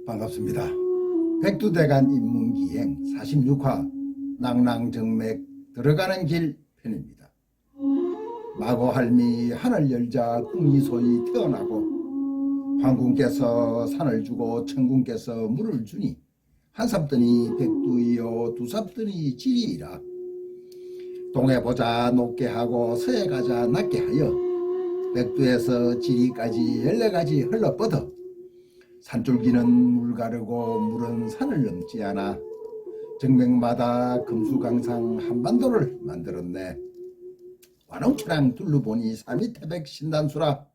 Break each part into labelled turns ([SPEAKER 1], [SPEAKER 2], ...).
[SPEAKER 1] 반갑습니다. 백두대간 인문기행 46화 낭낭정맥 들어가는 길 편입니다. 마고할미 하늘 열자 궁이 소위 태어나고 황궁께서 산을 주고 천궁께서 물을 주니 한 삽더니 백두이요 두 삽더니 지리이라. 동해 보자 높게 하고 서해 가자 낮게 하여 백두에서 지리까지 14가지 흘러뻗어 산줄기는 물 가르고 물은 산을 넘지 않아 정맥마다 금수강상 한반도를 만들었네. 완홍초랑 둘러보니 삼위태백 신단수라.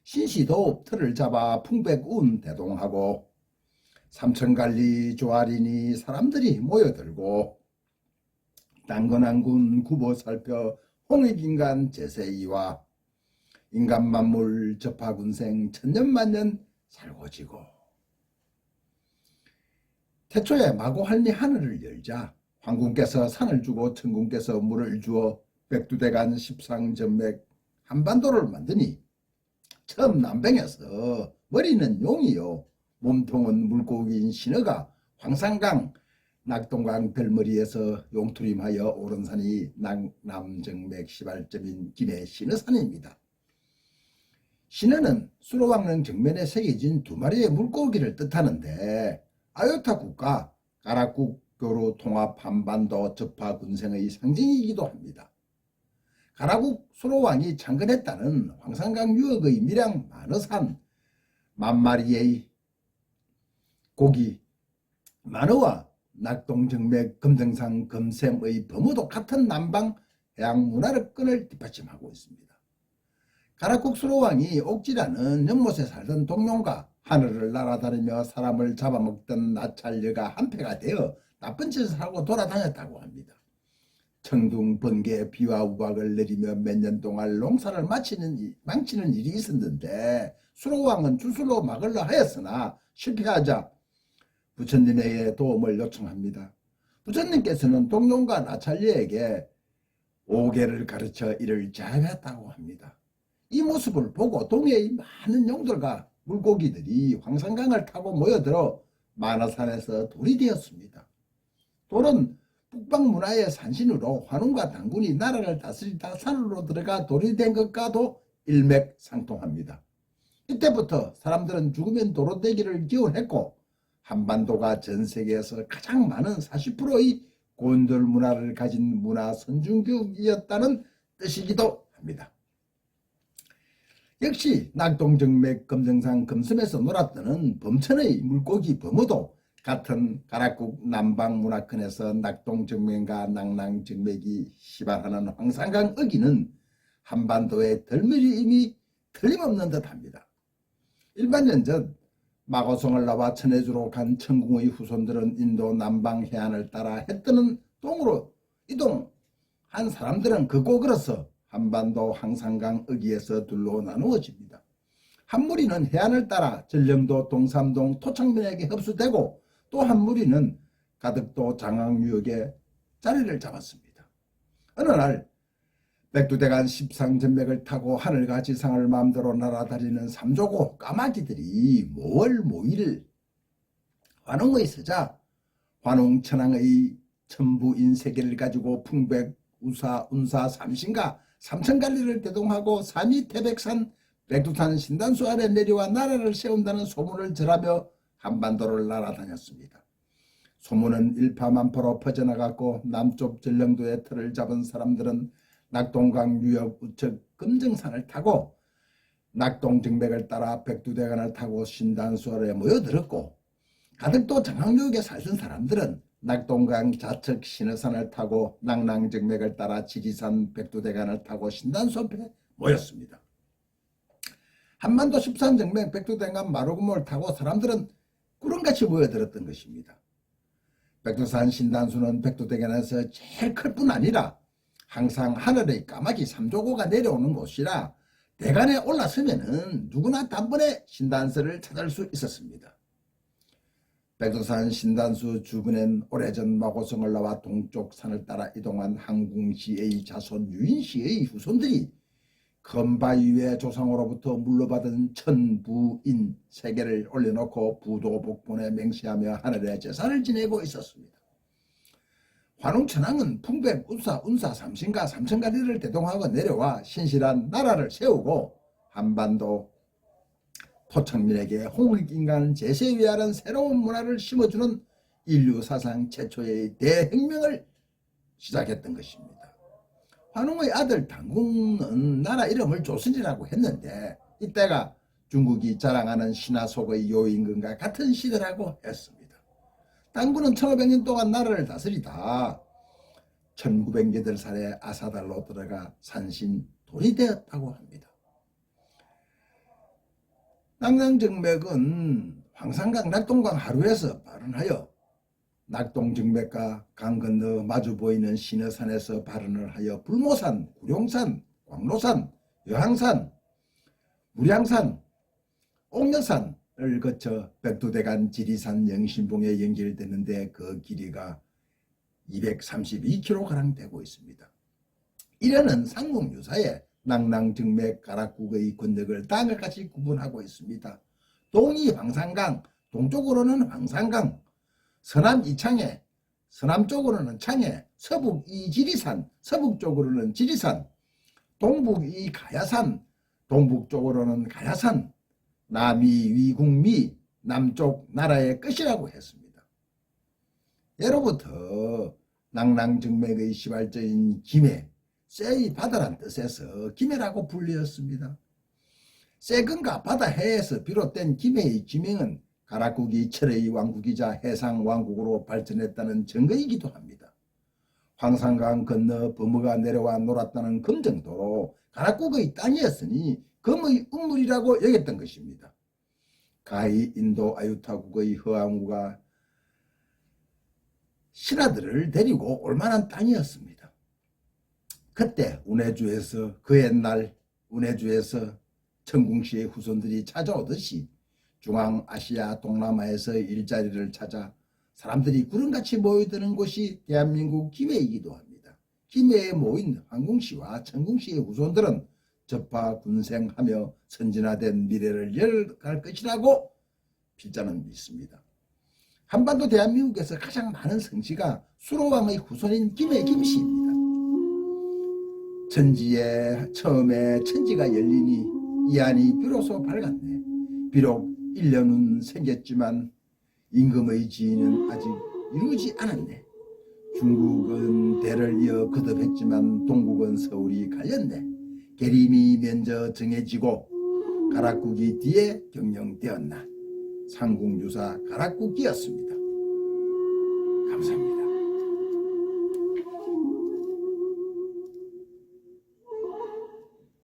[SPEAKER 1] 신시도 틀을 잡아 풍백운 대동하고 삼천갈리 조아리니 사람들이 모여들고 땅건한군 구보 살펴 홍익인간 제세이와 인간만물 접하군생 천년만년 살고지고. 태초에 마고할미 하늘을 열자 황궁께서 산을 주고 천궁께서 물을 주어 백두대간 십상전맥 한반도를 만드니 처음 남뱅에서 머리는 용이요 몸통은 물고기인 신어가 황산강 낙동강 별머리에서 용투림하여 오른 산이 남정맥 시발점인 김해 신어산입니다. 신어는 수로왕릉 정면에 새겨진 두 마리의 물고기를 뜻하는데 아요타 국가 가락국교로 통합 한반도 접하 군생의 상징이기도 합니다. 가락국 수로왕이 창건했다는 황산강 유역의 밀양 만어산 만마리의 고기 만어와 낙동정맥 금등산 금샘의 범어도 같은 남방 해양 문화를 끈을 뒷받침하고 있습니다. 가락국 수로왕이 옥지라는 연못에 살던 동룡과 하늘을 날아다니며 사람을 잡아먹던 나찰녀가 한패가 되어 나쁜 짓을 하고 돌아다녔다고 합니다. 청둥, 번개, 비와 우박을 내리며 몇 년 동안 농사를 망치는 일이 있었는데 수로왕은 주술로 막으려 하였으나 실패하자 부처님에게 도움을 요청합니다. 부처님께서는 동룡과 나찰녀에게 오계를 가르쳐 이를 자유했다고 합니다. 이 모습을 보고 동해의 많은 용들과 물고기들이 황산강을 타고 모여들어 만어산에서 돌이 되었습니다. 돌은 북방문화의 산신으로 환웅과 당군이 나라를 다스리다 산으로 들어가 돌이 된 것과도 일맥상통합니다. 이때부터 사람들은 죽으면 도로 되기를 기원했고 한반도가 전 세계에서 가장 많은 40%의 곤돌 문화를 가진 문화 선진국이었다는 뜻이기도 합니다. 역시 낙동정맥 금정산 금섬에서 놀았던 범천의 물고기 범어도 같은 가락국 남방문화권에서 낙동정맥과 낭낭정맥이 시발하는 황산강 어기는 한반도의 덜미림이 틀림없는 듯합니다. 일반년 전 마고성을 나와 천해주로 간 천궁의 후손들은 인도 남방 해안을 따라 해뜨는 동으로 이동한 사람들은 걷고 걸어서 한반도 황산강 어기에서 둘로 나누어집니다. 한 무리는 해안을 따라 전령도 동삼동 토창면에게 흡수되고 또 한 무리는 가덕도 장항유역에 자리를 잡았습니다. 어느 날 백두대간 십상전맥을 타고 하늘과 지상을 마음대로 날아다니는 삼조고 까마귀들이 모월모일 환웅의 서자 환웅천왕의 천부인세계를 가지고 풍백 우사 운사 삼신과 삼천갈리를 대동하고 삼위태백산 백두산 신단수 아래 내려와 나라를 세운다는 소문을 절하며 한반도를 날아다녔습니다. 소문은 일파만파로 퍼져나갔고 남쪽 전령도의 틀을 잡은 사람들은 낙동강 유역 우측 금정산을 타고 낙동정맥을 따라 백두대간을 타고 신단수 아래 모여들었고 가덕도 장항유역에 살던 사람들은 낙동강 좌측 신어산을 타고 낭낭정맥을 따라 지리산 백두대간을 타고 신단수 앞에 모였습니다. 한반도 십산정맥 백두대간 마루구모를 타고 사람들은 구름같이 모여들었던 것입니다. 백두산 신단수는 백두대간에서 제일 클 뿐 아니라 항상 하늘의 까마귀 삼조고가 내려오는 곳이라 대간에 올라서면은 누구나 단번에 신단서를 찾을 수 있었습니다. 백두산 신단수 주변엔 오래전 마고성을 나와 동쪽 산을 따라 이동한 항궁시의 자손 유인시의 후손들이 금바위 위에 조상으로부터 물려받은 천부인 세 개를 올려놓고 부도복본에 맹세하며 하늘의 제사를 지내고 있었습니다. 환웅천왕은 풍백, 운사, 삼신가, 삼천가리를 대동하고 내려와 신실한 나라를 세우고 한반도 토착민에게 홍익인간 제세에 위하는 새로운 문화를 심어주는 인류 사상 최초의 대혁명을 시작했던 것입니다. 환웅의 아들 당궁은 나라 이름을 조선이라고 했는데 이때가 중국이 자랑하는 신화 속의 요임금과 같은 시대라고 했습니다. 당군은 1500년 동안 나라를 다스리다 1908살에 아사달로 들어가 산신돌이 되었다고 합니다. 낙랑정맥은 황산강 낙동강 하루에서 발원하여 낙동정맥과 강 건너 마주 보이는 신어산에서 발원을 하여 불모산, 구룡산, 광로산, 여항산, 무량산, 옥녀산을 거쳐 백두대간 지리산 영신봉에 연결되는데 그 길이가 232km 되고 있습니다. 이래는 상국유사에 낙랑정맥 가락국의 권역을 다음과 같이 구분하고 있습니다. 동이 황산강, 동쪽으로는 황산강, 서남 이창해, 서남쪽으로는 창해, 서북 이지리산, 서북쪽으로는 지리산, 동북 이가야산, 동북쪽으로는 가야산, 남이 위국미, 남쪽 나라의 끝이라고 했습니다. 예로부터 낙랑정맥의 시발자인 김해, 쇠의 바다란 뜻에서 김해라고 불리었습니다. 쇠근과 바다해에서 비롯된 김해의 지명은 가락국이 철의 왕국이자 해상 왕국으로 발전했다는 증거이기도 합니다. 황산강 건너 범어가 내려와 놀았다는 금정도로 가락국의 땅이었으니 금의 운물이라고 여겼던 것입니다. 가히 인도 아유타국의 허왕우가 신하들을 데리고 올만한 땅이었습니다. 그때 운해주에서 그 옛날 운해주에서 천궁씨의 후손들이 찾아오듯이 중앙아시아 동남아에서 일자리를 찾아 사람들이 구름같이 모여드는 곳이 대한민국 김해이기도 합니다. 김해에 모인 황궁씨와 천궁씨의 후손들은 접하군생하며 선진화된 미래를 열어갈 것이라고 필자는 믿습니다. 한반도 대한민국에서 가장 많은 성씨가 수로왕의 후손인 김해 김씨입니다. 천지에 처음에 천지가 열리니 이 안이 비로소 밝았네. 비록 1년은 생겼지만 임금의 지위는 아직 이루지 않았네. 중국은 대를 이어 거듭했지만 동국은 서울이 갈렸네. 계림이 먼저 정해지고 가락국이 뒤에 경영되었나. 상국유사 가락국이었습니다.